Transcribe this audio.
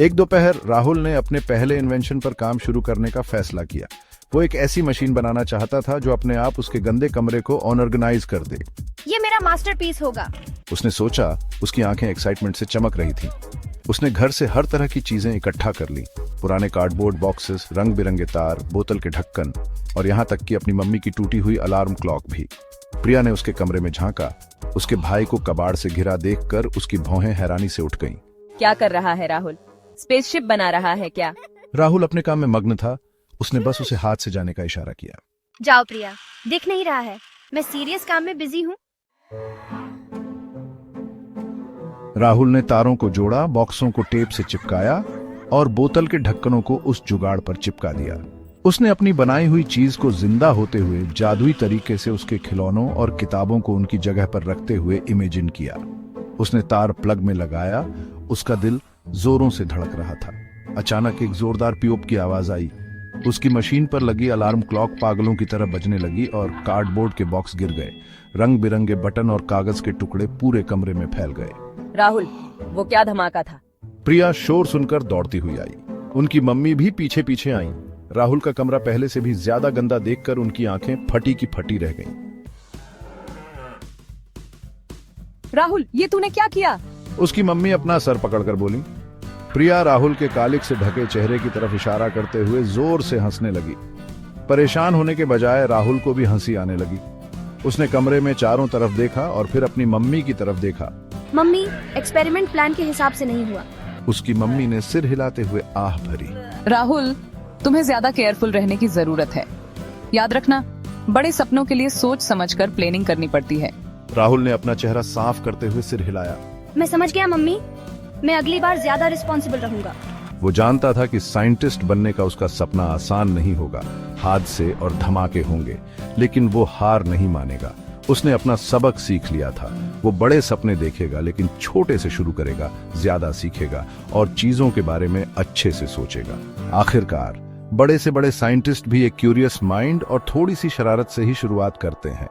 एक दोपहर राहुल ने अपने पहले इन्वेंशन पर काम शुरू करने का फैसला किया। वो एक ऐसी मशीन बनाना चाहता था जो अपने आप उसके गंदे कमरे को ऑर्गेनाइज कर दे। ये मेरा मास्टरपीस होगा। उसने सोचा। उसकी आंखें एक्साइटमेंट से चमक रही थीं। उसने घर से हर तरह की चीजें इकट्ठा कर ली, पुराने कार्डबोर्ड बॉक्सेस, रंग बिरंगे तार, बोतल के ढक्कन और यहाँ तक कि अपनी मम्मी की टूटी हुई अलार्म क्लॉक भी। प्रिया ने उसके कमरे में झांका। उसके भाई को कबाड़ से घिरा देखकर उसकी भौहें हैरानी से उठ गईं। क्या कर रहा है राहुल? स्पेसशिप बना रहा है क्या? राहुल अपने काम में मग्न था। उसने बस उसे हाथ से जाने का इशारा किया। जाओ प्रिया, दिख नहीं रहा है मैं सीरियस काम में बिजी हूँ। राहुल ने तारों को जोड़ा, बॉक्सों को टेप से चिपकाया और बोतल के ढक्कनों को उस जुगाड़ पर चिपका दिया। उसने अपनी बनाई हुई चीज को जिंदा होते हुए जादुई तरीके से उसके खिलौनों और किताबों को उनकी जगह पर रखते हुए इमेजिन किया। उसने तार प्लग में लगाया। उसका दिल जोरों से धड़क रहा था। अचानक एक जोरदार पियोप की आवाज आई। उसकी मशीन पर लगी अलार्म क्लॉक पागलों की तरह बजने लगी और कार्डबोर्ड के बॉक्स गिर गए। रंग बिरंगे बटन और कागज के टुकड़े पूरे कमरे में फैल गए। राहुल, वो क्या धमाका था? प्रिया शोर सुनकर दौड़ती हुई आई। उनकी मम्मी भी पीछे पीछे आईं। राहुल का कमरा पहले से भी ज्यादा गंदा देखकर उनकी आंखें फटी की फटी रह गईं। राहुल, ये तूने क्या किया? उसकी मम्मी अपना सर पकड़कर बोली। प्रिया राहुल के कालिक से ढके चेहरे की तरफ इशारा करते हुए जोर से हंसने लगी। परेशान होने के बजाय राहुल को भी हंसी आने लगी। उसने कमरे में चारों तरफ देखा और फिर अपनी मम्मी की तरफ देखा। मम्मी, एक्सपेरिमेंट प्लान के हिसाब से नहीं हुआ। उसकी मम्मी ने सिर हिलाते हुए आह भरी। राहुल, तुम्हें ज्यादा केयरफुल रहने की जरूरत है। याद रखना, बड़े सपनों के लिए सोच समझकर प्लानिंग करनी पड़ती है। राहुल ने अपना चेहरा साफ करते हुए सिर हिलाया। मैं समझ गया मम्मी, मैं अगली बार ज्यादा रिस्पॉन्सिबल रहूंगा। वो जानता था कि साइंटिस्ट बनने का उसका सपना आसान नहीं होगा। हादसे और धमाके होंगे, लेकिन वो हार नहीं मानेगा। उसने अपना सबक सीख लिया था। वो बड़े सपने देखेगा, लेकिन छोटे से शुरू करेगा, ज्यादा सीखेगा और चीजों के बारे में अच्छे से सोचेगा। आखिरकार बड़े से बड़े साइंटिस्ट भी एक क्यूरियस माइंड और थोड़ी सी शरारत से ही शुरुआत करते हैं।